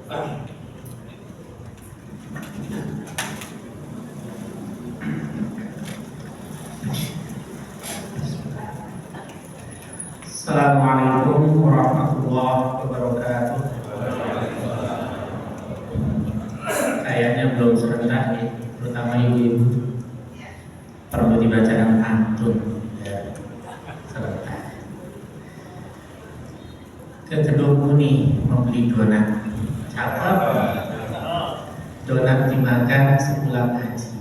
Assalamualaikum warahmatullahi wabarakatuh. Kayaknya belum serentak nih, terutama ibu-ibu. Perlu dibacakan pantun ya, serentak. Ke Kedung Muni membeli donat. Cakep. Donat dimakan sepulang haji.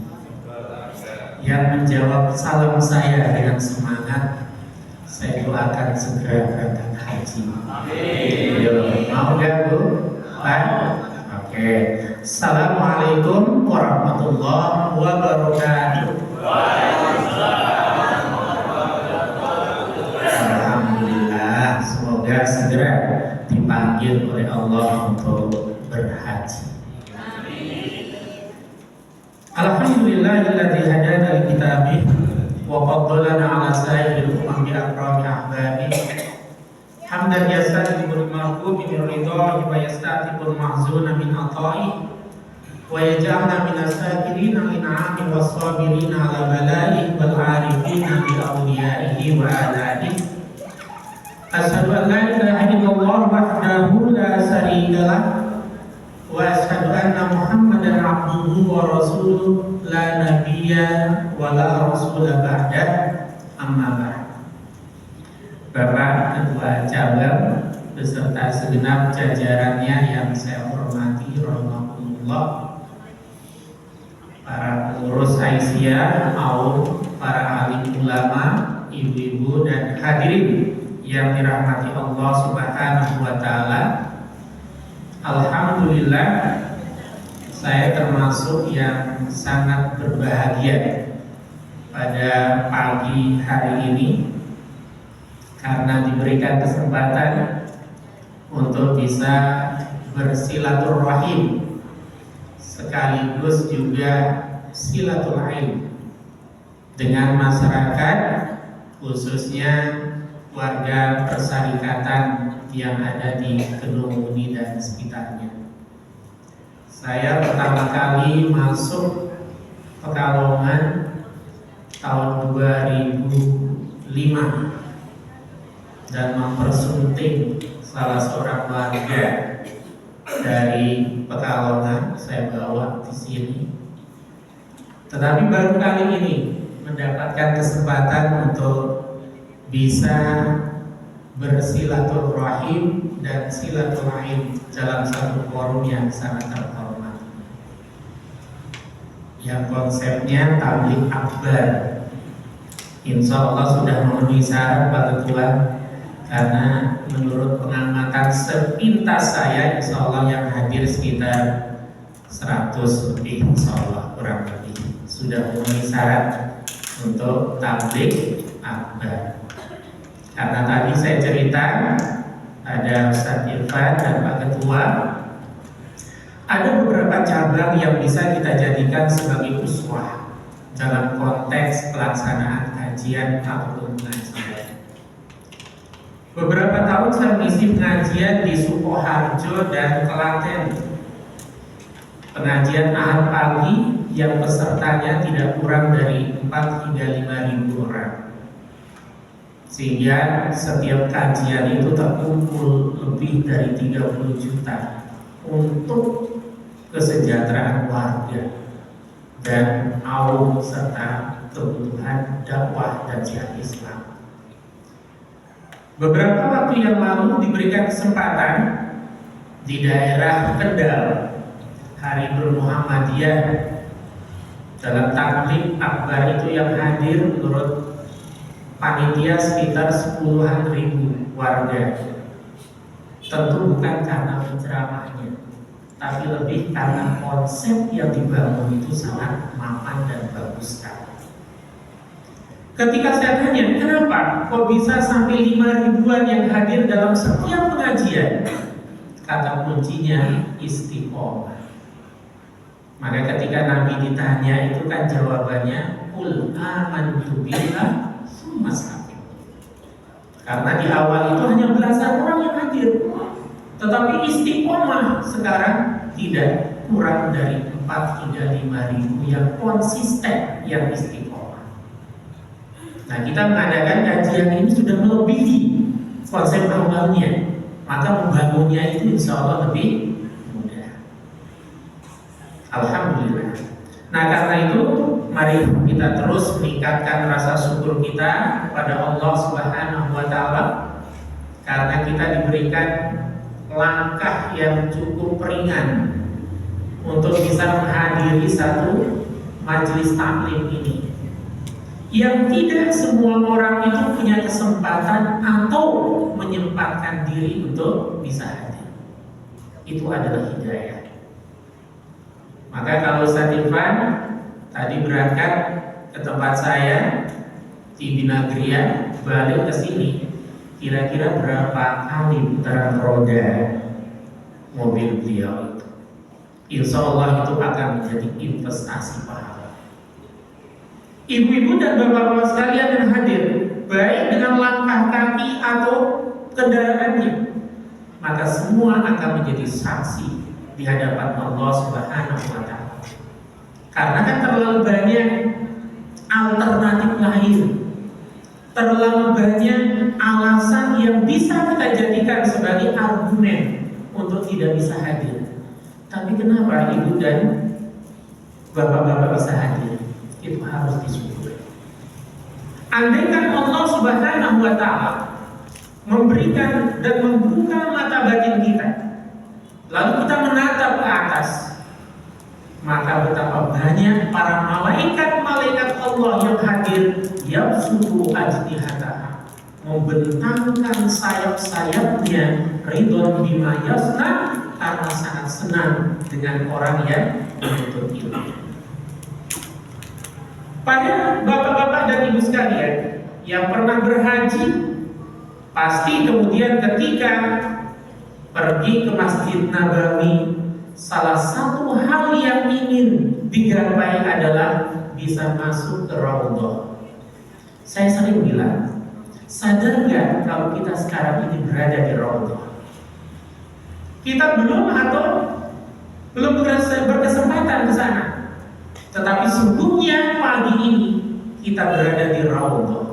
Yang menjawab salam saya dengan semangat, saya doakan segera berangkat haji. Amin. Mau gak Bu? Oke. Assalamualaikum warahmatullahi wabarakatuh. Alhamdulillah, semoga segera dipanggil oleh Allah untuk berhaji. Alhamdulillahilladzi hadana li kitabih wa faddalana ala sa'iril umam bi akrami ahbabi. Hamdan yastajibu al-marhum min ridhahi wa yastatibu al-mahzuna min ata'i wa yaj'alna min as-sakirina li na'ami was-sabirina ala bala'i wal 'arifina bi awliya'ihi wa a'da'ihi. Asyhadu an la ilaha illallah wahdahu la syarika lah wa asyhadu anna Muhammadan abduhu wa rasuluh la nabiyya wa la rasula ba'dah, amma ba'd. Bapak Ketua Cabang beserta segenap jajarannya yang saya hormati, rahimakumullah, para pengurus Aisyah, para alim ulama, ibu-ibu dan hadirin yang dirahmati Allah Subhanahu wa taala. Alhamdulillah, saya termasuk yang sangat berbahagia pada pagi hari ini karena diberikan kesempatan untuk bisa bersilaturahim sekaligus juga silaturahim dengan masyarakat, khususnya warga persyarikatan yang ada di Kedung Muni dan sekitarnya. Saya pertama kali masuk Pekalongan tahun 2005 dan mempersunting salah seorang warga dari Pekalongan, saya bawa di sini. Tetapi baru kali ini mendapatkan kesempatan untuk bisa bersilaturahim dan silaturahim dalam satu forum yang sangat terhormat, yang konsepnya tabligh akbar. Insya Allah sudah memenuhi syarat Pak Ketua, karena menurut pengamatan sepintas saya, insya Allah yang hadir sekitar 100 lebih, insya Allah kurang lebih sudah memenuhi syarat untuk tabligh akbar. Karena tadi saya cerita ada Ustaz Irfan dan Pak Ketua, ada beberapa cabang yang bisa kita jadikan sebagai uswah dalam konteks pelaksanaan kajian ataupun pengajian. Beberapa tahun saya mengisi pengajian di Sukoharjo dan Klaten. Pengajian Ahad pagi yang pesertanya tidak kurang dari 4 hingga 5.000 orang. Sehingga setiap kajian itu terkumpul lebih dari 30 juta untuk kesejahteraan warga dan kaum serta kebutuhan dakwah dan jihad Islam. Beberapa waktu yang lalu diberikan kesempatan di daerah Kendal, Hari Bermuhammadiyah, dalam tabligh akbar itu yang hadir menurut panitia sekitar 10-an ribu warga. Tentu bukan karena penceramahnya, tapi lebih karena konsep yang dibangun itu sangat mapan dan bagus sekali. Ketika saya tanya, kenapa kok bisa sampai 5 ribuan yang hadir dalam setiap pengajian? Kata kuncinya istiqomah. Maka ketika Nabi ditanya itu kan jawabannya qul amantu billah summa istaqim. Karena di awal itu hanya belasan orang yang hadir. Tetapi istiqomah sekarang tidak kurang dari 4 hingga 5 ribu yang konsisten yang istiqomah. Nah, kita mengadakan kajian ini sudah melebihi konsep awalnya, maka membangunnya itu insya Allah lebih mudah. Alhamdulillah. Nah, karena itu mari kita terus meningkatkan rasa syukur kita kepada Allah Subhanahu wa Ta'ala, karena kita diberikan langkah yang cukup ringan untuk bisa menghadiri satu majelis taklim ini, yang tidak semua orang itu punya kesempatan atau menyempatkan diri untuk bisa hadir. Itu adalah hidayah. Maka kalau Ustaz Irfan tadi berangkat ke tempat saya di Binagria, balik ke sini, kira-kira berapa kali putaran roda mobil beliau itu? Insya Allah itu akan menjadi investasi pahala. Ibu-ibu dan bapak-bapak sekalian yang hadir, baik dengan langkah kaki atau kendaraannya, maka semua akan menjadi saksi di hadapan Allah Subhanahu wa Ta'ala. Karena kan terlalu banyak alternatif lain, terlalu banyak alasan yang bisa kita jadikan sebagai argumen untuk tidak bisa hadir. Tapi kenapa ibu dan bapak-bapak bisa hadir? Itu harus disyukuri. Andaikan Allah Subhanahu wa Ta'ala memberikan dan membuka mata batin kita, lalu kita menatap ke atas, maka betapa banyak para malaikat-malaikat Allah yang hadir, yabsutu ajnihataha, membentangkan sayap-sayapnya, ridwan bima yasna, karena sangat senang dengan orang yang menuntut ilmu. Pada bapak-bapak dan ibu sekalian yang pernah berhaji, pasti kemudian ketika pergi ke Masjid Nabawi, salah satu hal yang ingin digapai adalah bisa masuk ke Raudhah. Saya sering bilang, sadar nggak kalau kita sekarang ini berada di Raudhah? Kita belum berkesempatan ke sana, tetapi sungguhnya pagi ini kita berada di Raudhah.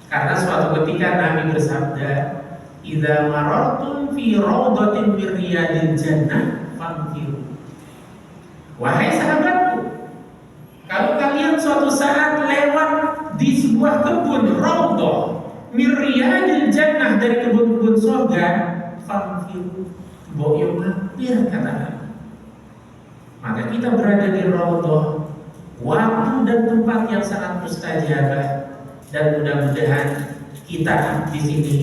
Karena suatu ketika Nabi bersabda, "Idza marartum fi raudhatin min riyadil jannah famtiru." Wahai sahabatku, kalau kalian suatu saat lewat di sebuah kebun raudhah min riyadil jannah, dari kebun-kebun surga, famtiru, boyo mampir, kata Nabi. Maka kita berada di raudhah, waktu dan tempat yang sangat mustajabah, dan mudah-mudahan kita di sini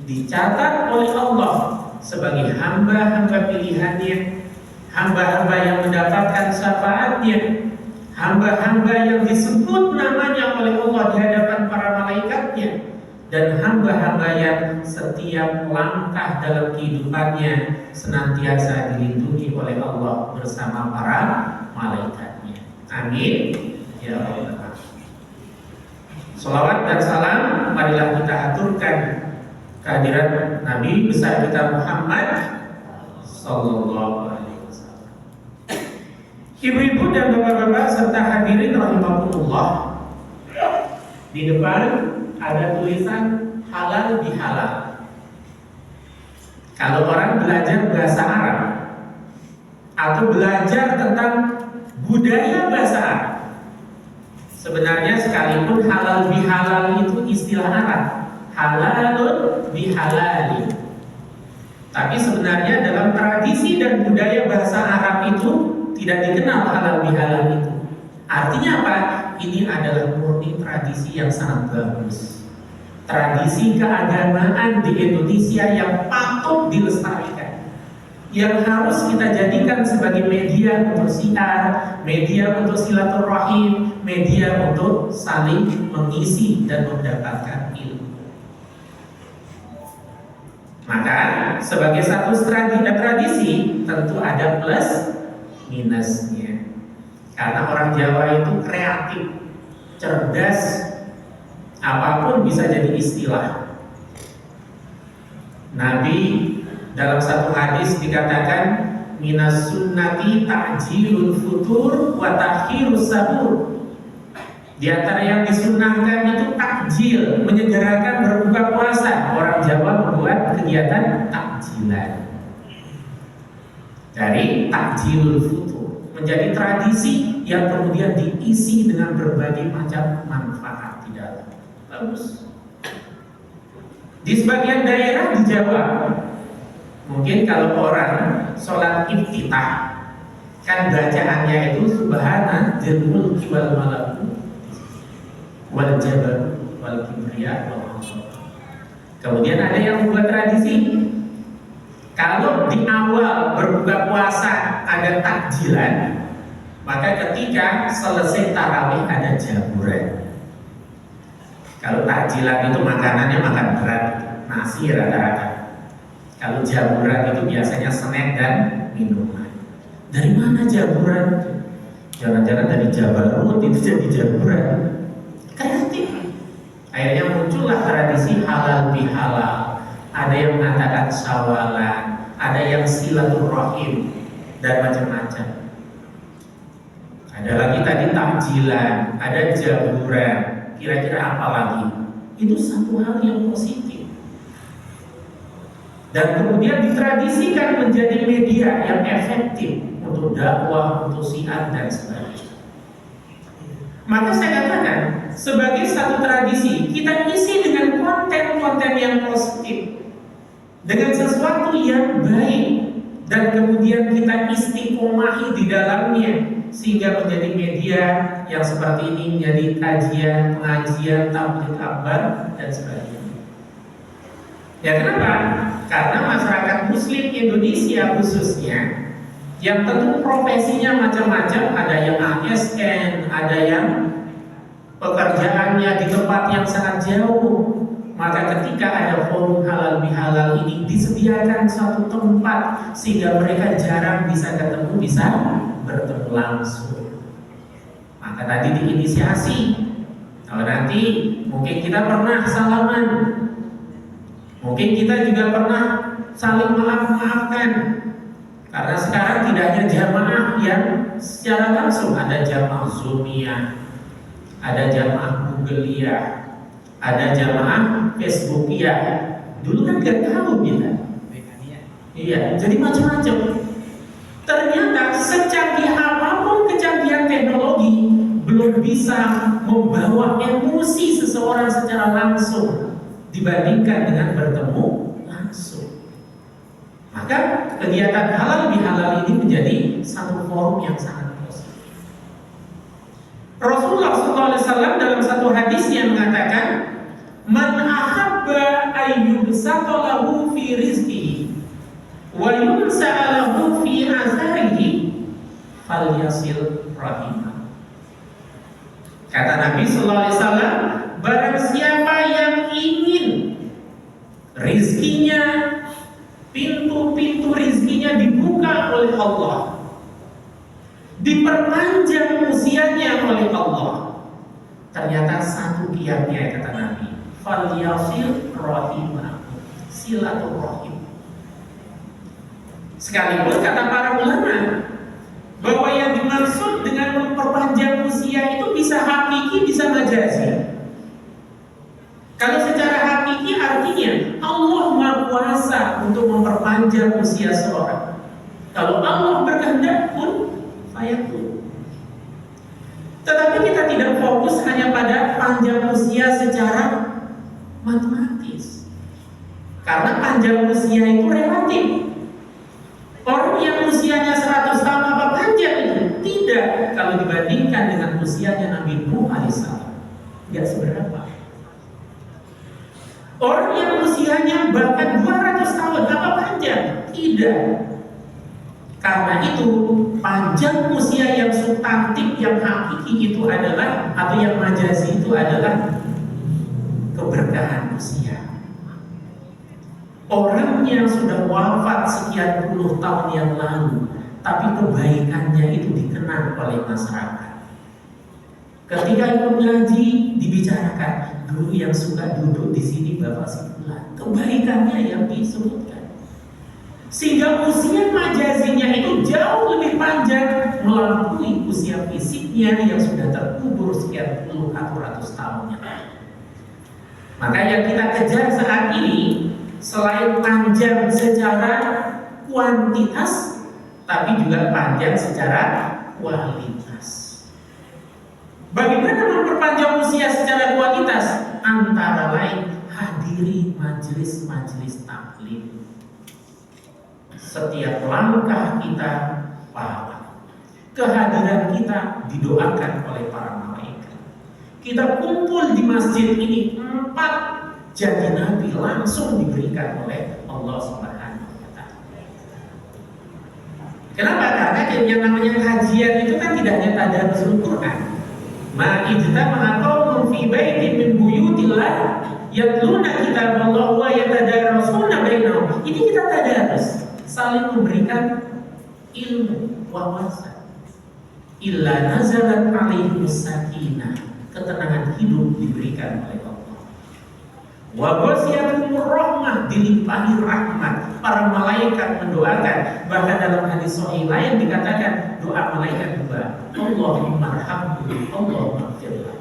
dicatat oleh Allah sebagai hamba-hamba pilihannya, hamba-hamba yang mendapatkan syafaatnya, hamba-hamba yang disebut namanya oleh Allah di hadapan para malaikatnya, dan hamba-hamba yang setiap langkah dalam kehidupannya senantiasa dilindungi oleh Allah bersama para malaikatnya. Amin ya Allah. Salawat dan salam marilah kita aturkan kehadiran Nabi besar kita Muhammad sallallahu alaihi wasallam. Ibu-ibu dan bapak-bapak serta hadirin rahimakumullah, di depan ada tulisan halal bihalal. Kalau orang belajar bahasa Arab atau belajar tentang budaya bahasa Arab, sebenarnya sekalipun halal bihalal itu istilah Arab, halalun bihalali, tapi sebenarnya dalam tradisi dan budaya bahasa Arab itu tidak dikenal halal bihalal itu. Artinya apa? Ini adalah murni tradisi yang sangat bagus, tradisi keagamaan di Indonesia yang patut dilestarikan, yang harus kita jadikan sebagai media untuk siar, media untuk silaturahim, media untuk saling mengisi dan mendapatkan ilmu. Maka sebagai satu tradisi tentu ada plus minusnya. Karena orang Jawa itu kreatif, cerdas, apapun bisa jadi istilah. Nabi Dalam satu hadis dikatakan minas sunnati ta'jilul futur wa takhirus sahur. Di antara yang disunnahkan itu takjil, menyegerakan berbuka puasa. Orang Jawa membuat kegiatan takjilan. Dari takjilul futur menjadi tradisi yang kemudian diisi dengan berbagai macam manfaat di dalam. Bagus. Di sebagian daerah di Jawa, mungkin kalau orang sholat iftitah, kan bacaannya itu subhana dzil mulki wal malakut wal jabal wal kibriya wal azab. Kemudian ada yang membuat tradisi, kalau di awal berbuka puasa ada takjilan, maka ketika selesai tarawih ada jamuran. Kalau takjilan itu makanannya makan berat, nasi rata-rata. Kalau jamuran itu biasanya snack dan minuman. Dari mana jamuran? Jangan-jangan dari Jabal Ruhut itu jadi jamuran. Kreatif. Akhirnya muncullah tradisi halal bihalal. Ada yang mengatakan syawalan, ada yang silaturahim, dan macam-macam. Ada lagi tadi takjilan, ada jamuran. Kira-kira apa lagi? Itu satu hal yang positif. Dan kemudian ditradisikan menjadi media yang efektif untuk dakwah, untuk syiar dan sebagainya. Maka saya katakan, sebagai satu tradisi, kita isi dengan konten-konten yang positif, dengan sesuatu yang baik, dan kemudian kita istiqomahi di dalamnya, sehingga menjadi media yang seperti ini, menjadi kajian, pengajian, tabligh akbar, dan sebagainya. Ya kenapa? Karena masyarakat Muslim Indonesia khususnya, yang tentu profesinya macam-macam, ada yang ASN, ada yang pekerjaannya di tempat yang sangat jauh. Maka ketika ada forum halal bihalal ini disediakan satu tempat sehingga mereka jarang bisa ketemu, bisa bertemu langsung. Maka tadi diinisiasi. Kalau nanti mungkin kita pernah salaman, mungkin kita juga pernah saling maaf-maafkan. Karena sekarang tidak hanya jamaah yang secara langsung, ada jamaah Zoomia, ada jamaah Googleia, ada jamaah Facebookia. Dulu kan gak tahu kita. Iya, jadi macam-macam. Ternyata secanggih apapun kecanggihan teknologi belum bisa membawa emosi seseorang secara langsung dibandingkan dengan bertemu langsung. Maka kegiatan halal bihalal ini menjadi satu forum yang sangat positif. Rasulullah SAW dalam satu hadis yang mengatakan, "Man ahabba ayyubsata lahu fi rizqihi wa yunsa'a lahu fi azarihi falyasil rahimah." Kata Nabi SAW, barang siapa yang ingin rizkinya, pintu-pintu rizkinya dibuka oleh Allah, diperpanjang usianya oleh Allah, ternyata satu kiatnya, kata Nabi, falyasil rahimah, silaturahim. Sekalipun kata para ulama bahwa yang dimaksud dengan memperpanjang usia itu bisa hakiki, bisa majazi. Kalau secara hakiki artinya Allah Maha Kuasa untuk memperpanjang usia seorang. Kalau Allah berkehendak pun fayakun. Tetapi kita tidak fokus hanya pada panjang usia secara matematis. Karena panjang usia itu relatif. Orang yang usianya 100 tahun apa panjang itu? Tidak. Kalau dibandingkan dengan usianya Nabi Nuh alaihissalam, tidak seberapa. Orang yang usianya bahkan 200 tahun apa panjang? Tidak. Karena itu panjang usia yang substantif, yang hakiki itu adalah, atau yang majazi itu adalah keberkahan usia. Orang yang sudah wafat sekian puluh tahun yang lalu, tapi kebaikannya itu dikenang oleh masyarakat. Ketika ikut ngaji dibicarakan, dulu yang suka duduk di sini Bapak Sibulan, kebaikannya yang disebutkan. Sehingga usia majazinya itu jauh lebih panjang melampaui usia fisiknya yang sudah terkubur sekian puluh atau ratus tahun yang lalu. Maka yang kita kejar saat ini selain panjang secara kuantitas, tapi juga panjang secara kualitas. Bagaimana memperpanjang usia secara kualitas? Antara lain hadiri majelis-majelis taklim. Setiap langkah kita pahala. Kehadiran kita didoakan oleh para malaikat. Kita kumpul di masjid ini 4 janji Nabi langsung diberikan oleh Allah Subhanahu wa Ta'ala. Kenapa? Karena yang namanya kajian itu kan tidak hanya tadarrusul Quran. Ma ijtama'a qaumun fi baitin min buyutillah yatluna kitaballah wa yatadarrasuna bainahum. Ini kita tadarus, saling memberikan ilmu, wawasan. Illa nazalat alaihimus sakinah, ketenangan hidup diberikan oleh Allah. Wa ghasiyatumur rahmah, dilimpahi rahmat. Para malaikat mendoakan. Bahkan dalam hadis sahih lain dikatakan doa malaikat juga, Allahumma arhamhu, Allahumma ighfirlah.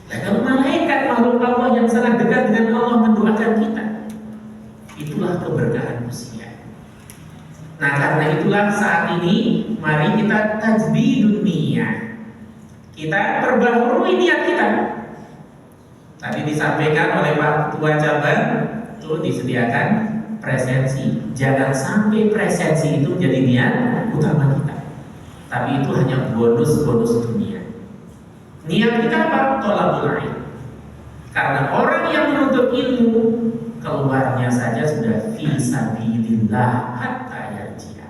Nah, kalau malaikat makhluk Allah yang sangat dekat dengan Allah mendoakan kita, itulah keberkahan usia. Nah, karena itulah saat ini mari kita tajdidun niyah. Kita perbaharui niat kita. Tadi disampaikan oleh Pak Ketua Cabang, itu disediakan presensi. Jangan sampai presensi itu jadi niat utama kita, tapi itu hanya bonus-bonus dunia. Niat kita apa? Thalabul ilm. Karena orang yang menuntut ilmu keluarnya saja sudah fi sabilillah hatta yarji'a.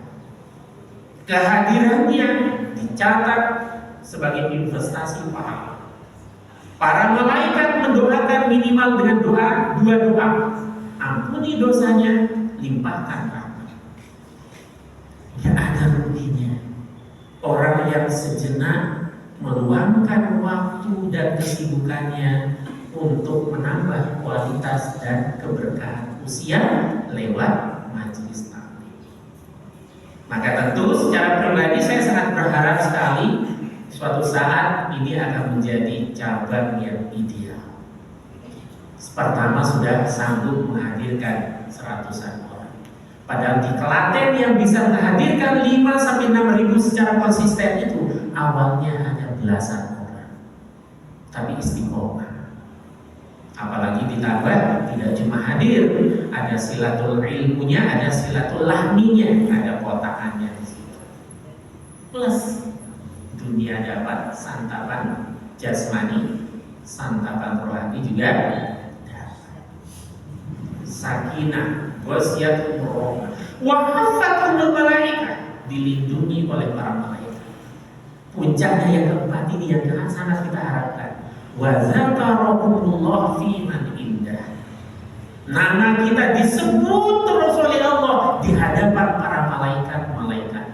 Kehadirannya dicatat sebagai investasi pahala. Para malaikat mendoakan minimal dengan dua doa. Ampuni dosanya, limpahkan rahmat. Ya, ada ruginya orang yang sejenak meluangkan waktu dan kesibukannya untuk menambah kualitas dan keberkahan usia lewat majelis taklim. Maka tentu secara pribadi saya sangat berharap sekali suatu saat ini akan menjadi cabang yang ideal. Pertama sudah sanggup menghadirkan 100-an orang. Padahal di Klaten yang bisa menghadirkan 5-6 ribu secara konsisten itu awalnya hanya belasan orang. Tapi istiqomah. Apalagi ditambah tidak cuma hadir, ada silatul ilmunya, ada silatul lahminya, ada kotakannya di situ. Plus dunia dapat santapan jasmani, santapan rohani juga dapat. Sakinah, ghasiyatul rahmah, wa hafatul malaikah, dilindungi oleh para malaikat. Puncaknya yang keempat ini yang sangat kita harapkan. Wa zakarakumullah fi man indah. Nama kita disebut terus oleh Allah di hadapan para malaikat-malaikat.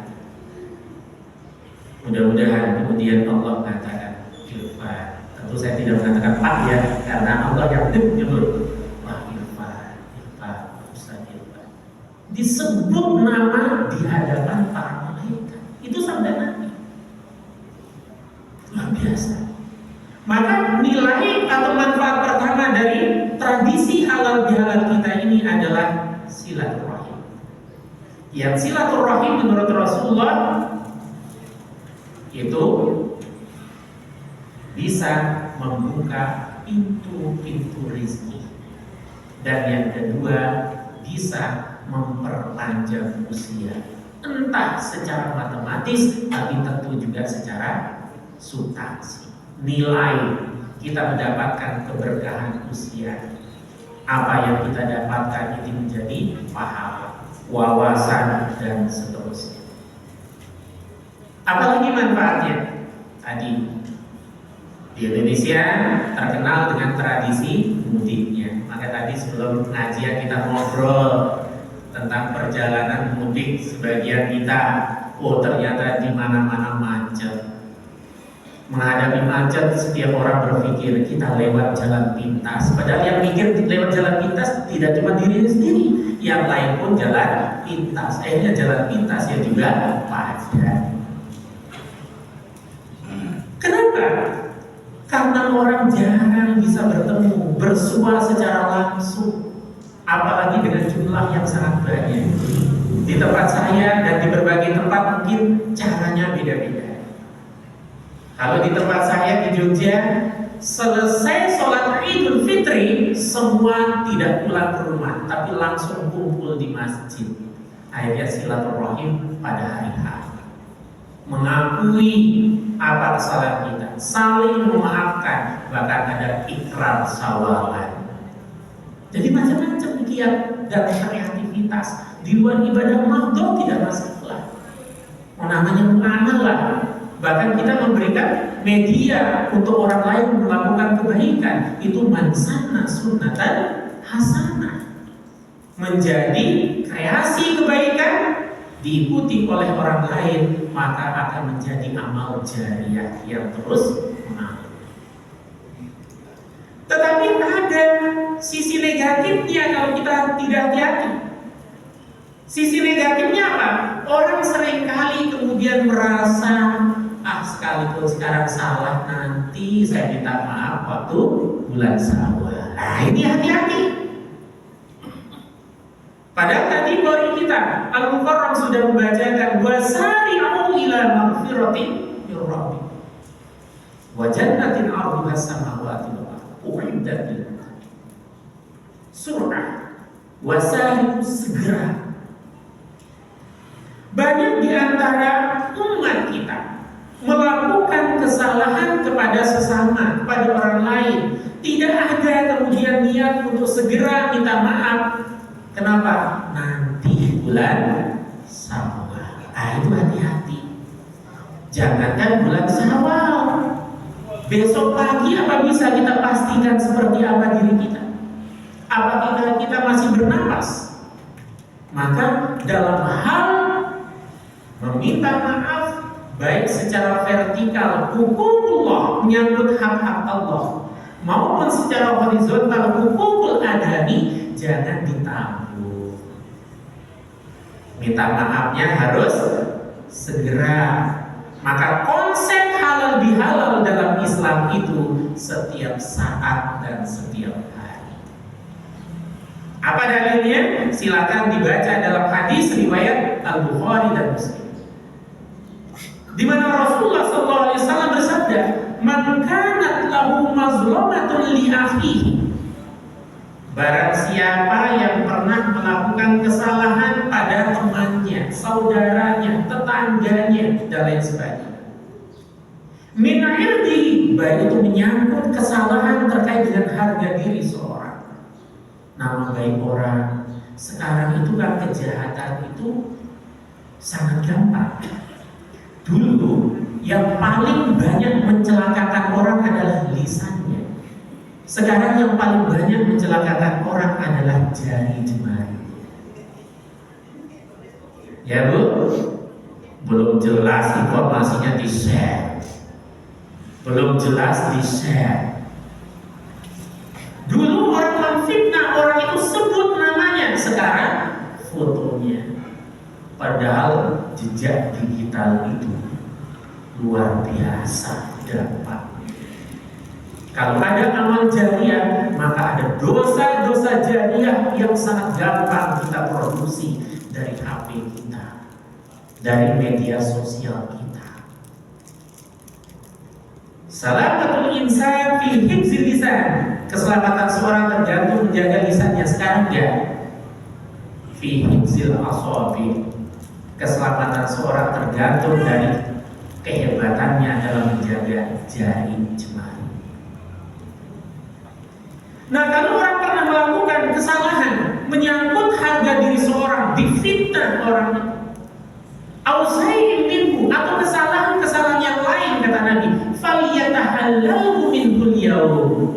Mudah-mudahan kemudian Allah mengatakan Irfan. Tentu saya tidak mengatakan Pak ya, karena Allah yang menyebut Wah Irfan, Ustaz Irfan. Disebut nama di hadapan para malaikat. Itu sabda Nabi. Luar biasa. Maka nilai atau manfaat pertama dari tradisi halal bihalal kita ini adalah silaturahim. Yang silaturahim menurut Rasulullah itu bisa membuka pintu-pintu rezeki, dan yang kedua bisa memperpanjang usia, entah secara matematis tapi tentu juga secara substansi. Nilai kita mendapatkan keberkahan usia, apa yang kita dapatkan ini menjadi pahala, wawasan dan seterusnya. Apalagi manfaatnya? Tadi di Indonesia terkenal dengan tradisi mudiknya. Maka tadi sebelum pengajian kita ngobrol tentang perjalanan mudik sebagian kita. Oh ternyata di mana-mana macet. Menghadapi macet, setiap orang berpikir kita lewat jalan pintas. Padahal yang mikir lewat jalan pintas tidak cuma dirinya sendiri, yang lain pun jalan pintas. Akhirnya jalan pintas ya juga padat. Kenapa? Karena orang jarang bisa bertemu, bersua secara langsung, apalagi dengan jumlah yang sangat banyak. Di tempat saya dan di berbagai tempat mungkin caranya beda-beda. Kalau di tempat saya di Jogja, selesai sholat Idul Fitri, semua tidak pulang ke rumah, tapi langsung kumpul di masjid. Akhirnya silaturahim pada hari H, mengakui apa kesalahan kita, saling memaafkan, bahkan ada ikrar sawalan. Jadi macam-macam kiat dan kreativitas di luar ibadah mahdoh tidak masalah. Namanya muamalah. Bahkan kita memberikan media untuk orang lain melakukan kebaikan. Itu mansana sunnatan hasanah. Menjadi kreasi kebaikan diikuti oleh orang lain, maka akan menjadi amal jariah yang terus mengalir. Tetapi ada sisi negatifnya kalau kita tidak hati-hati. Sisi negatifnya apa? Orang seringkali kemudian merasa, sekalipun sekarang salah, nanti saya minta maaf waktu bulan Syawal. Nah, ini hati-hati. Padahal tadi baru kita Al-Mukarram sudah membacakan wasari'u ila maghfiratin min rabbikum wa jannatin 'arduha as-samawati wal ardu u'iddat lil muttaqin. Surah wasari'u, segera. Banyak di antara umat kita melakukan kesalahan kepada sesama, kepada orang lain. Tidak ada kemudian niat untuk segera minta maaf. Kenapa? Nanti bulan Syawal. Itu hati-hati. Jangankan bulan Syawal, besok pagi apa bisa kita pastikan seperti apa diri kita? Apakah kita masih bernapas? Maka dalam hal meminta maaf, baik secara vertikal hukumullah, menyangkut hak-hak Allah, maupun secara horizontal hukumul adami, jangan ditanggung. Minta maafnya harus segera. Maka konsep halal bihalal dalam Islam itu setiap saat dan setiap hari. Apa dalilnya? Silakan dibaca dalam hadis riwayat Al-Bukhari dan Muslim, di mana Rasulullah SAW bersabda, "Man kanat lahu mazlamatun li akhihi." Barang siapa yang pernah melakukan kesalahan pada temannya, saudaranya, tetangganya, dan lain sebagainya, min irdihi, baik itu menyangkut kesalahan terkait dengan harga diri seorang, nama baik orang. Sekarang itu kan kejahatan itu sangat gampang. Dulu yang paling banyak mencelakakan orang adalah lisannya. Sekarang yang paling banyak mencelakakan orang adalah jari jemari. Ya Bu, belum jelas informasinya di-share, belum jelas di-share. Dulu orang memfitnah orang itu sebut namanya, sekarang fotonya. Padahal jejak digital itu luar biasa dampaknya. Kalau ada amal jariah, maka ada dosa-dosa jariah yang sangat gampang kita produksi dari HP kita, dari media sosial kita. Salamatul insan fi hifzil lisan. Keselamatan seorang tergantung menjaga lisannya. Sekarang ya, fi hifzil asabi. Keselamatan seorang tergantung dari kehebatannya dalam menjaga jari jemari. Nah, kalau orang pernah melakukan kesalahan menyangkut harga diri seorang, difitnah orang itu, ausain minhu, atau kesalahan-kesalahan yang lain, kata Nabi, faliyatahallahu minhul yaum,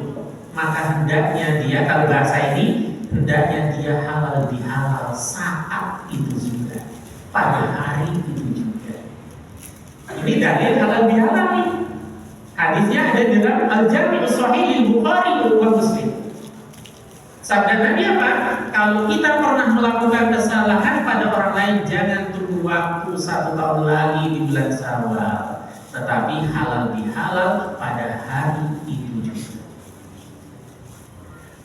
maka hendaknya dia, kalau bahasa ini, hendaknya dia halal bihalal saat itu juga, pada hari itu juga. Ini dalil halal bihalal nih. Hadisnya ada dalam Al-Jami' Sahih Bukhari wa Muslim. Sabda Nabi apa? Kalau kita pernah melakukan kesalahan pada orang lain, jangan tunggu waktu 1 tahun lagi di bulan Syawal, tetapi halal bihalal pada hari itu juga.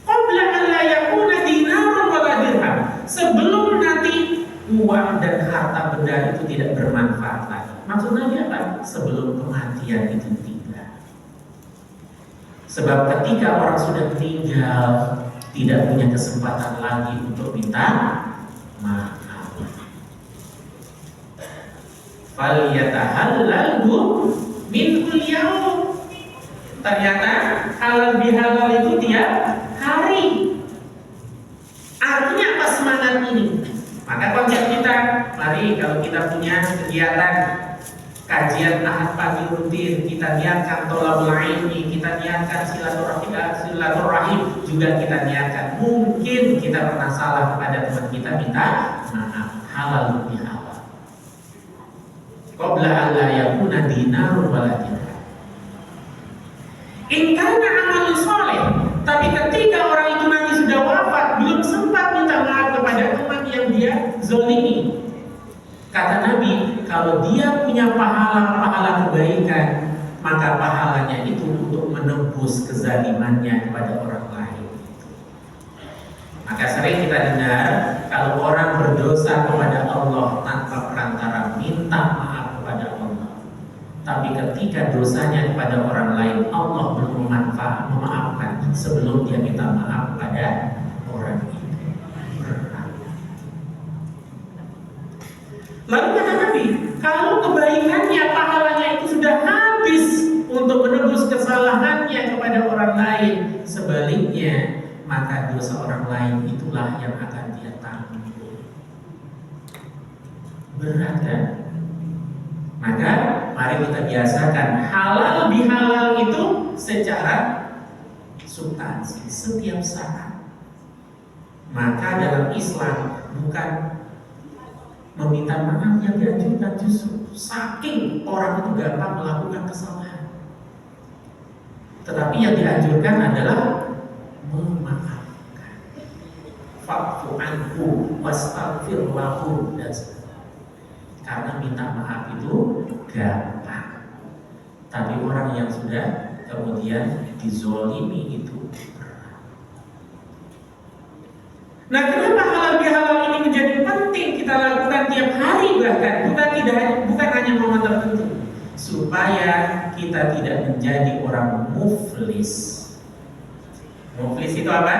Qabla an la yakuna dinarun wala dirham, sebelum nanti uang dan harta benda itu tidak bermanfaat lagi. Maksudnya apa? Sebelum kematian itu tiba. Sebab ketika orang sudah meninggal, tidak punya kesempatan lagi untuk minta maaf. Falyatahallalhu minul yaum. Ternyata halal bihalal itu tiap hari. Artinya apa semangat ini? Maka konsep kita, mari kalau kita punya kegiatan kajian ahad pagi rutin, kita niatkan tolabul ilmi, kita niatkan silaturahim, juga kita niatkan. Mungkin kita pernah salah kepada teman kita, minta maaf. Halal bihalal. Qabla alla yakuna dinarun wala dirham. In kana amalun sholih, tapi ketika orang itu nanti sudah wafat, belum sempat minta maaf kepada teman yang dia zolimi. Kata Nabi, kalau dia punya pahala-pahala kebaikan, maka pahalanya itu untuk menebus kezalimannya kepada orang lain. Maka sering kita dengar, kalau orang berdosa kepada Allah tanpa perantara, minta maaf kepada Allah. Tapi ketika dosanya kepada orang lain, Allah belum memaafkan sebelum dia minta maaf kepada orang itu. Lalu kata Nabi, kalau kebaikannya, pahalanya itu sudah habis untuk menebus kesalahannya kepada orang lain, sebaliknya maka dosa orang lain itulah yang akan dia tanggung. Berat kan? Maka mari kita biasakan halal bihalal itu secara substansi setiap saat. Maka dalam Islam bukan meminta maaf yang dianjurkan, justru saking orang itu gampang melakukan kesalahan. Tetapi yang dianjurkan adalah memaafkan. Fa'fu anhu wastaghfir lahu, dan karena minta maaf itu gampang. Tapi orang yang sudah kemudian dizolimi itu berat. Nah, kenapa halal bihalal ini menjadi penting kita lakukan tiap hari, bahkan bukan hanya momen tertentu, supaya kita tidak menjadi orang muflis. Muflis itu apa?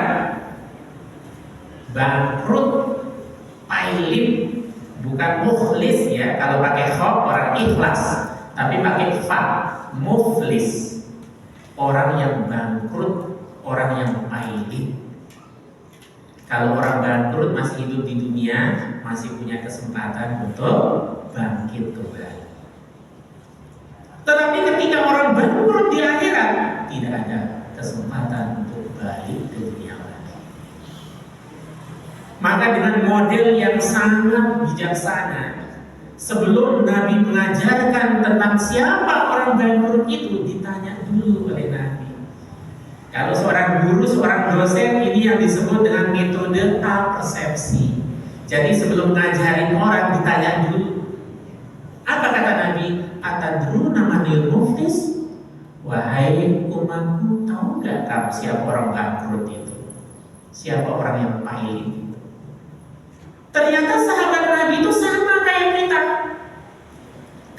Bangkrut, pailim, bukan mukhlis ya. Kalau pakai kha orang ikhlas, tapi pakai fa, muflis, orang yang bangkrut, orang yang pailim. Kalau orang bangkrut masih hidup di dunia, masih punya kesempatan untuk bangkit kembali. Tetapi ketika orang bangkrut di akhirat, tidak ada kesempatan untuk balik ke dunia lagi. Maka dengan model yang sangat bijaksana, sebelum Nabi mengajarkan tentang siapa orang bangkrut itu, ditanya dulu oleh Nabi. Kalau seorang guru, seorang dosen, ini yang disebut dengan metode persepsi. Jadi sebelum ngajarin orang ditanya dulu. Apa kata Nabi? Atadruna manil muflis? Wahai umatku, tahu nggak kamu siapa orang bangkrut itu? Siapa orang yang pailit? Ternyata sahabat Nabi itu sama kayak kita.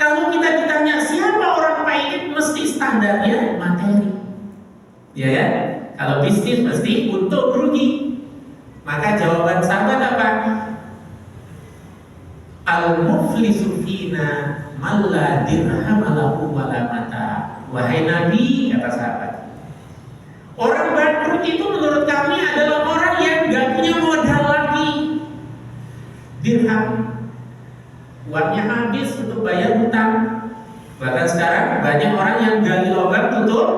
Kalau kita ditanya siapa orang pailit, mesti standarnya materi. Ya kan? Kalau bisnis mesti untung rugi. Maka jawaban sahabat apa? Al-muflisu fina man la dirham lahu wala mata. Wahai Nabi, kata sahabat, orang bangkrut itu menurut kami adalah orang yang gak punya modal lagi. Dirham, uangnya habis untuk bayar hutang. Bahkan sekarang banyak orang yang gali lubang tutup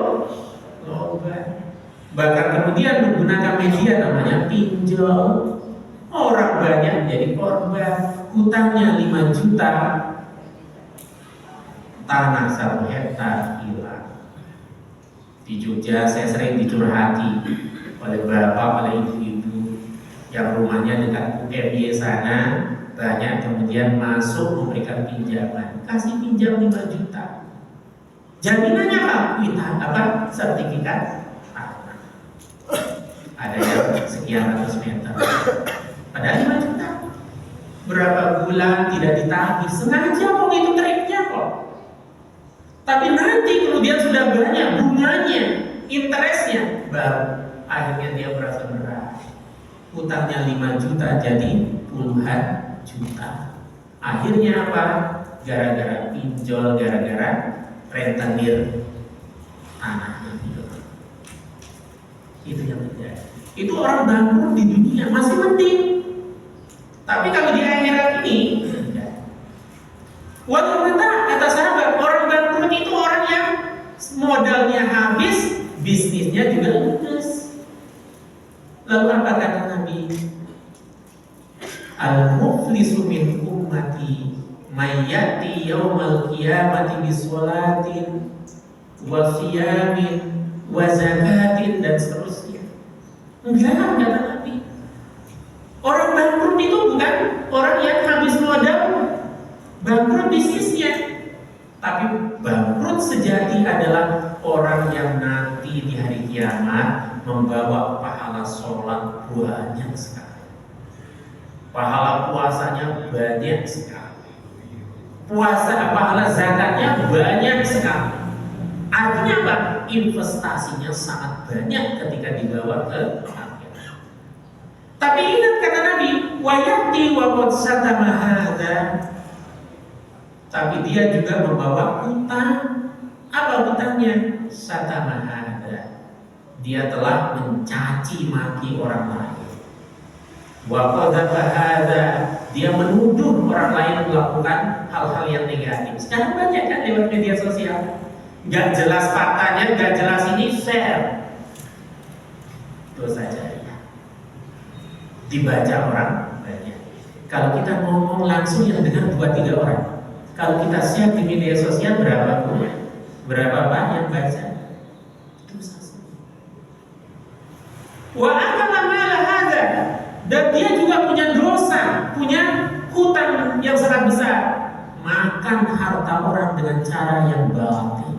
lubang. Bahkan kemudian menggunakan media namanya pinjol. Orang banyak jadi korban. Hutangnya 5 juta, tanah 1 hektar hilang. Di Jogja saya sering dicurhati oleh bapak, oleh ibu-ibu yang rumahnya dekat UMY sana, banyak kemudian masuk memberikan pinjaman, kasih pinjam 5 juta. Jaminannya apa? Sertifikat tanah. Ada yang sekian ratus meter. Padahal 5 juta. Berapa bulan tidak ditagih, sengaja kok, itu triknya kok. Tapi nanti kemudian sudah banyak bunganya, interestnya, baru akhirnya dia merasa berat. Utangnya 5 juta jadi puluhan juta. Akhirnya apa? Gara-gara pinjol, gara-gara rentenir tanahnya. Itu yang terjadi. Itu orang bangkrut di dunia masih mending. Tapi kalau di akhirat ini, walau kata sahabat, orang bangkrut itu orang yang modalnya habis, bisnisnya juga ludes. Lalu apa kata Nabi? Al-muflisu min ummati mayyati yaumal qiyamati bisolatin wa siyamin wa zakatin, dan seterusnya. Enggak, kata Nabi. Orang bangkrut itu bukan orang yang habis modal, bangkrut bisnisnya. Tapi bangkrut sejati adalah orang yang nanti di hari kiamat membawa pahala sholat banyak sekali, pahala puasanya banyak sekali, pahala zakatnya banyak sekali. Artinya apa? Investasinya sangat banyak ketika dibawa ke akhirat. Tapi ingat kata Nabi, wayati wa qad satama hadza. Tapi dia juga membawa utang. Apa utangnya? Satama hadza. Dia telah mencaci maki orang lain. Wa qadzafa hadza. Dia menuduh orang lain melakukan hal-hal yang negatif. Sekarang banyak kan lewat media sosial. Gak jelas faktanya, gak jelas ini, share. Terus saja ya. Dibaca orang banyak. Kalau kita ngomong langsung yang dengar 2-3 orang. Kalau kita share di media sosial berapa banyak baca. Itu saja. Wa akala mala hadza. Dan dia juga punya dosa, punya hutang yang sangat besar. Makan harta orang dengan cara yang batil.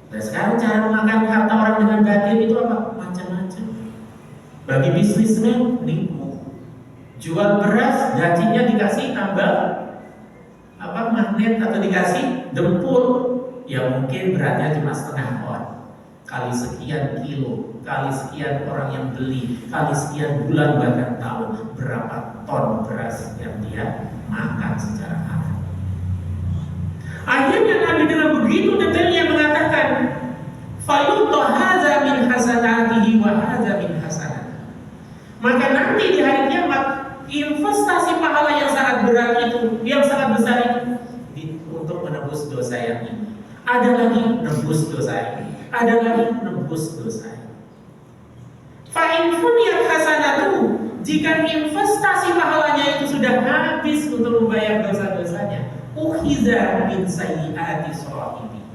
Nah sekarang cara memakan harta orang dengan batil itu apa? Macam-macam. Bagi bisnismen, nipu. Jual beras, gajinya dikasih tambal magnet atau dikasih dempul. Ya mungkin beratnya cuma setengah ton. Kali sekian kilo, kali sekian orang yang beli, kali sekian bulan bahkan tahun, berapa ton beras yang dia makan secara halal. Akhirnya Nabi dengan begitu detailnya mengatakan, fayuto hadza min hasanatihi wa hadza min hasanatihi. Maka nanti di hari kiamat investasi pahala yang sangat berat itu, yang sangat besar itu untuk menebus dosa yang ini. Ada lagi menebus dosa ini, ada lagi menebus dosa ini. Fa in funiyat hasanatuhu, jika investasi pahalanya itu sudah habis untuk membayar dosa-dosanya, ukhiza min sayyiati sahibi,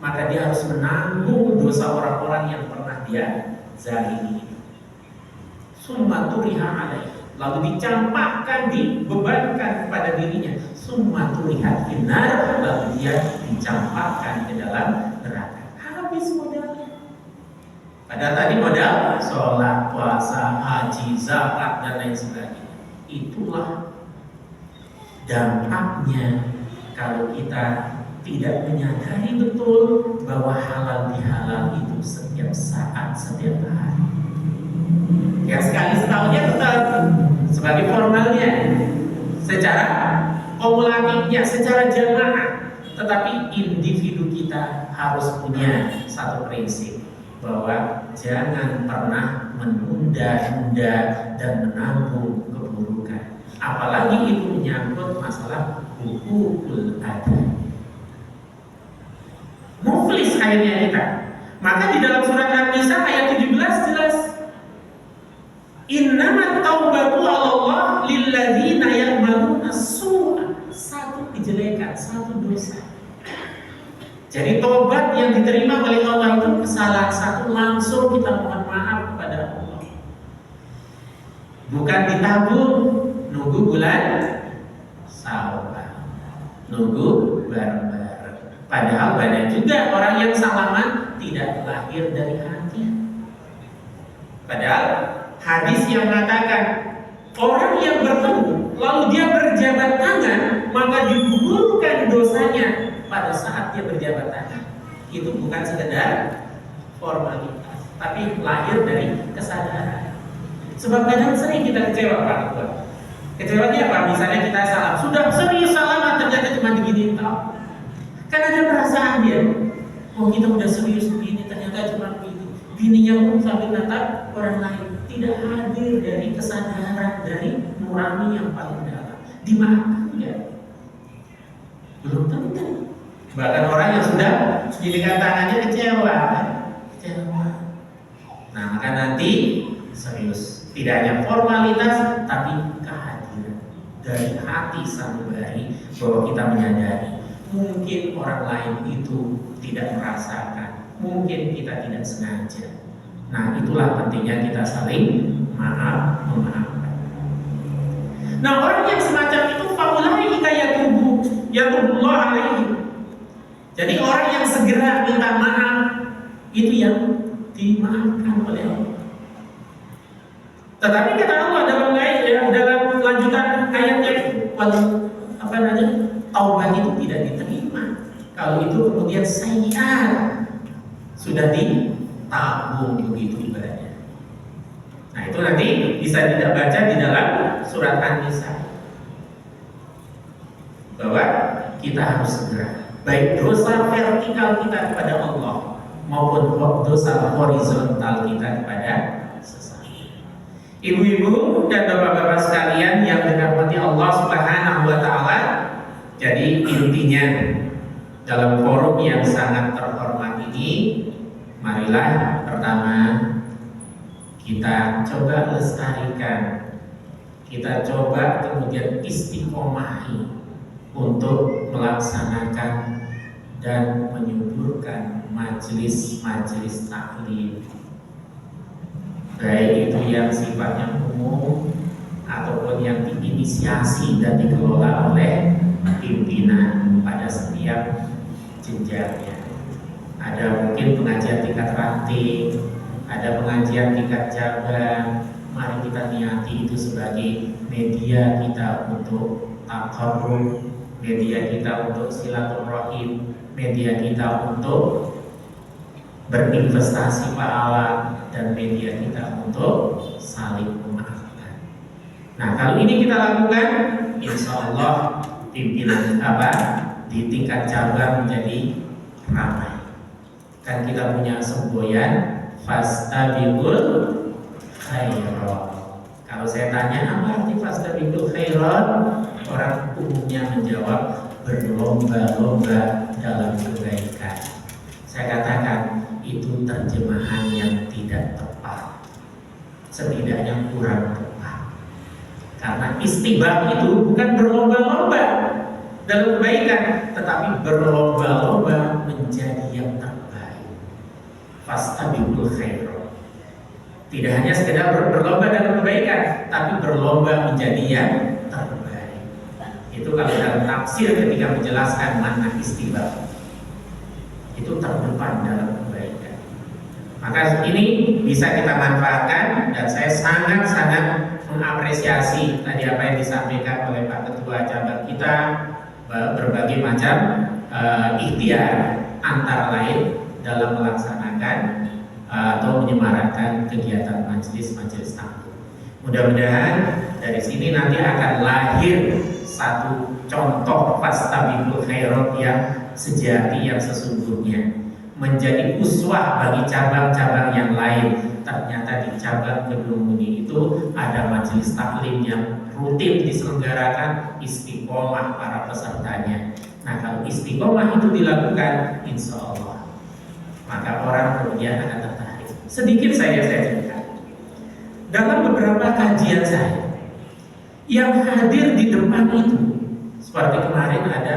maka dia harus menanggung dosa orang-orang yang pernah dia zalimi. Summa turiha alaihi, lalu dicampakkan, dibebankan kepada dirinya. Summa turiha finnar, lalu dia dicampakkan ke dalam neraka. Habis modalnya. Padahal tadi modal sholat, puasa, haji, zakat, dan lain sebagainya. Itulah dampaknya kalau kita tidak menyadari betul bahwa halal bihalal itu setiap saat, setiap hari. Ya sekali setahunnya tetap sebagai formalnya, secara kumulatifnya, secara jamaah. Tetapi individu kita harus punya satu prinsip, bahwa jangan pernah menunda-nunda dan menanggung keburukan. Apalagi itu menyangkut masalah hukukul ada. Muflis akhirnya kita. Maka di dalam surat An-Nisa ayat 17 jelas, innamat taubatu 'alallah lilladzina ya'maluna su'a. Satu kejelekan, satu dosa. Jadi tobat yang diterima oleh Allah itu kita mohon maaf kepada Allah. Bukan ditabung nunggu bulan Syawal, nunggu bareng-bareng. Padahal banyak juga orang yang salaman tidak lahir dari hati. Padahal hadis yang mengatakan orang yang bertemu lalu dia berjabat tangan, maka digugurkan dosanya pada saat dia berjabat tangan. Itu bukan sekedar formalitas, tapi lahir dari kesadaran. Sebab kadang sering kita kecewa Pak Ketua. Kecewanya apa? Misalnya kita salam, sudah serius salaman ternyata cuma diginiin tau. Kan ada perasaan dia, oh kita udah serius begini ternyata cuma begini. Bininya pun sambil natap orang lain, tidak hadir dari kesadaran, dari nurani yang paling dalam. Dimaafkan ya? Belum tentu. Bahkan orang yang sudah giliran tangannya kecewa. Nah maka nanti serius, tidak hanya formalitas tapi kehadiran dari hati sanubari, bahwa kita menyadari mungkin orang lain itu tidak merasakan, mungkin kita tidak sengaja. Nah itulah pentingnya kita saling memaafkan. Nah orang yang semacam itu faulai kita yatubullah alaihi. Jadi orang yang segera minta maaf itu yang dimaafkan oleh Allah. Tetapi kata Allah dalam lanjutan ayatnya, taubat itu tidak diterima kalau itu kemudian sayyi'at sudah ditabung begitu ibaratnya. Nah itu nanti bisa tidak baca di dalam surat An-Nisa, bahwa kita harus segera, baik dosa vertikal kita kepada Allah maupun dosa horizontal kita kepada sesama. Ibu-ibu dan bapak-bapak sekalian yang dirahmati Allah Subhanahu wa taala, jadi intinya dalam forum yang sangat terhormat ini, marilah pertama kita coba lestarikan, kita coba kemudian istiqomahi untuk melaksanakan dan menyuburkan majelis-majelis taklim, baik itu yang sifatnya umum ataupun yang diinisiasi dan dikelola oleh pimpinan pada setiap jenjangnya. Ada mungkin pengajian tingkat ranting, ada pengajian tingkat cabang. Mari kita niati itu sebagai media kita untuk taqarrub, media kita untuk silaturahim, media kita untuk berinvestasi pahala, dan media kita untuk saling memaafkan. Nah kalau ini kita lakukan, insya Allah pimpinan di tingkat cabang menjadi ramai. Kan kita punya semboyan fastabiqul khairat. Kalau saya tanya apa arti fastabiqul khairat, orang umumnya menjawab berlomba-lomba dalam kebaikan. Saya katakan itu terjemahan yang tidak tepat, setidaknya kurang tepat. Karena istibah itu bukan berlomba-lomba dalam kebaikan, tetapi berlomba-lomba menjadi yang terbaik. Fastabiqul khairat. Tidak hanya sekedar berlomba dalam kebaikan, tapi berlomba menjadi yang terbaik. Itu kalau dalam tafsir ketika menjelaskan makna istibah, itu terdepan dalam kebaikan. Maka ini bisa kita manfaatkan, dan saya sangat-sangat mengapresiasi tadi apa yang disampaikan oleh Pak Ketua Cabang kita, berbagai macam ikhtiar antara lain dalam melaksanakan atau menyemarakkan kegiatan majelis-majelis taklim. Mudah-mudahan dari sini nanti akan lahir satu contoh fastabiqul khairat yang sejati, yang sesungguhnya menjadi uswah bagi cabang-cabang yang lain. Ternyata di cabang Kedung Muni itu ada majelis taklim yang rutin diselenggarakan, istiqomah para pesertanya. Nah kalau istiqomah itu dilakukan, insya Allah maka orang kemudian akan tertarik. Sedikit saya cerita, dalam beberapa kajian saya yang hadir di depan itu, seperti kemarin ada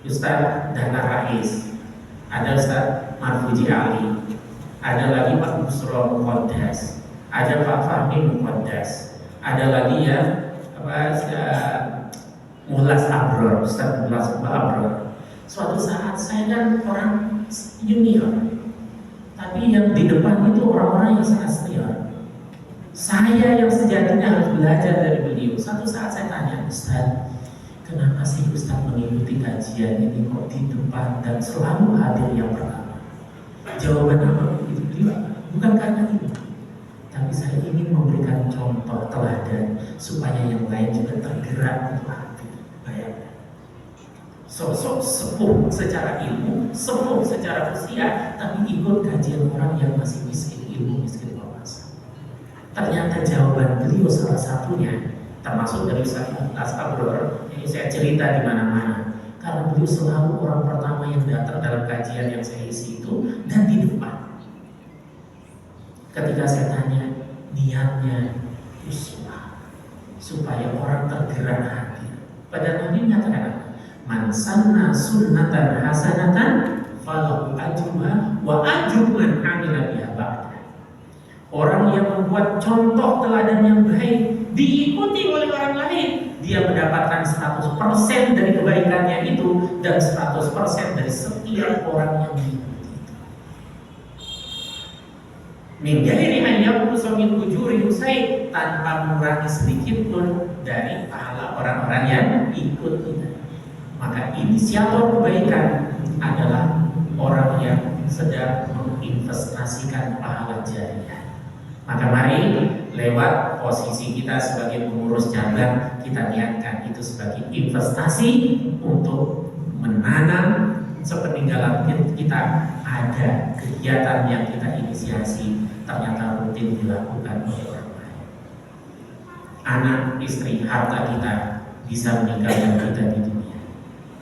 Ustaz Dana Rais, ada Ustaz Marfuji Ali, ada lagi Pak Busro Muqaddas, ada Pak Fahmi Muqaddas, ada lagi ya Muhlas Abror, Ustaz Muhlas Abror. Suatu saat saya kan orang junior, tapi yang di depan itu orang-orang yang sangat senior. Saya yang sejatinya harus belajar dari beliau. Satu saat saya tanya, Ustaz, kenapa sih Ustaz mengikuti kajian ini kok di depan dan selalu hadir yang pertama? Jawaban apa itu beliau? Bukan karena itu, tapi saya ingin memberikan contoh teladan supaya yang lain juga tergerak untuk hadir. Bayangkan, sosok sepuh secara ilmu, sepuh secara usia, tapi ikut kajian orang yang masih miskin ilmu, miskin wawasan. Ternyata jawaban beliau salah satunya, termasuk dari Ustaz Abror, ini saya cerita di mana-mana. Karena beliau selalu orang pertama yang datang dalam kajian yang saya isi itu dan di depan. Ketika saya tanya, niatnya uswah, supaya orang tergerak hati. Padahal Nabi mengatakan, man sanna sunnatan hasanatan falahu ajruha wa ajru man amila biha ba'da. Orang yang membuat contoh teladan yang baik diikuti oleh orang lain, dia mendapatkan 100% dari kebaikannya itu dan 100% dari setiap orang yang diikuti itu. Min ghairi an yanqusa min ujuri usai, tanpa mengurangi sedikit pun dari pahala orang-orang yang ikut kita. Maka inisiator kebaikan adalah orang yang sedang menginvestasikan pahala jariah. Maka mari lewat posisi kita sebagai pengurus cabang, kita niatkan itu sebagai investasi untuk menanam sepeninggalan kita ada kegiatan yang kita inisiasi ternyata rutin dilakukan oleh orang lain. Anak, istri, harta kita bisa meninggalkan kita di dunia,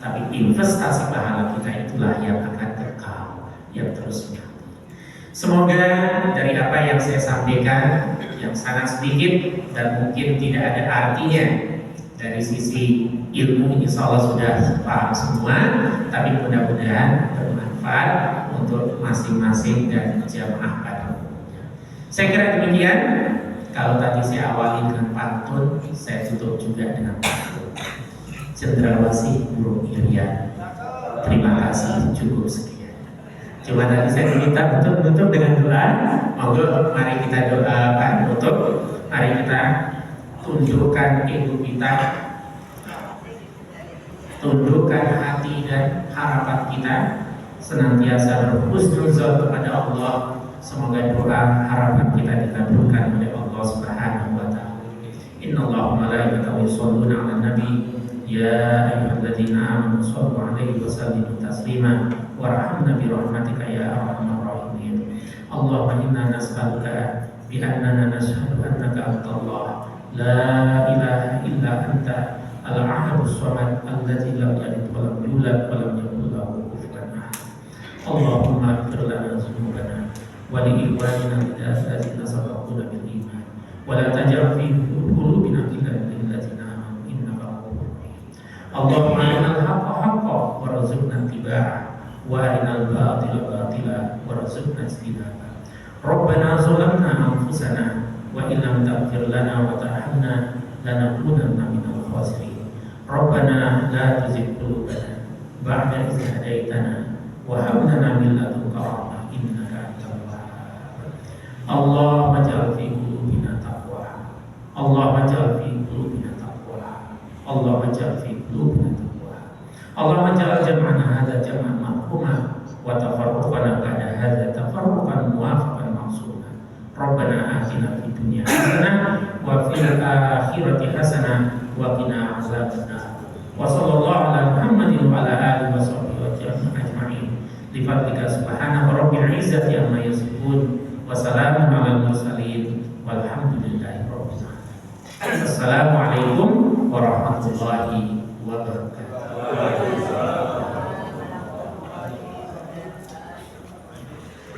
tapi investasi pahala kita itulah yang akan kekal, yang terus mengalir. Semoga dari apa yang saya sampaikan yang sangat sedikit dan mungkin tidak ada artinya dari sisi ilmu, insya Allah sudah paham semua, tapi mudah-mudahan bermanfaat untuk masing-masing dan jamaah pada umumnya. Saya kira demikian. Kalau tadi saya awali dengan pantun, saya tutup juga dengan pantun. Cendrawasih Burung Irian, terima kasih, cukup sekian. Cuma tadi saya diminta untuk tutup dengan doa. Monggo, mari kita doa tutup. Mari kita tunjukkan ego kita, tundukkan hati dan harapan kita, senantiasa berhusnuzon kepada Allah. Semoga doa harapan kita dikabulkan oleh Allah Subhanahu wa taala. Innallaha wa malaikatahu yusholluna 'alan nabi ya ayyuhalladzina amanu shallu 'alaihi wa sallimu taslima warhamna bi rahmatika ya arhamar rahimin. Allahumma inna nas'aluka bi annana nashhadu annaka antallah la ilaha illa anta al-ahadus samad alladzi lam yalid wa lam yulad wa lam yakul lahu kufuwan ahad. Allahumma ighfir lana dzunubana wa li ikhwanina alladzina sabaquna bil iman wa la taj'al fi qulubina ghillan lil ladzina amanu innaka ghafurur rahim. Allahumma arinal haqqa haqqan warzuqna ittiba'ah wa arinal batila batila warzuqna ijtinaba. Rabbana zalamna anfusana wa illam taghfir lana wa tarhamna lanakunanna minal khasirin. Rabbana la tuzigh qulubana ba'da idh hadaytana wa hab lana min ladunka rahmah innaka antal wahhab. Allahumma ij'al fi qulubina taqwa. Allahumma ij'al fi qulubina taqwa. Allahumma ij'al fi qulubina taqwa. Allahumma ij'al jam'ana hadza jam'an marhuma wa tafarruqana ba'da hadza tafarruqan muwafaqan maqsuma. Rabbana atina fid dunya hasanah wa fil akhirati hasanah wa qina azabannar. Wa sallallahu ala Muhammadin wa ala alihi wa sahbihi ajma'in. Li fadlika subhana rabbil izzati amma yasifun wa salamun alal mursalin walhamdulillahi rabbil alamin. Assalamualaikum warahmatullahi wabarakatuh.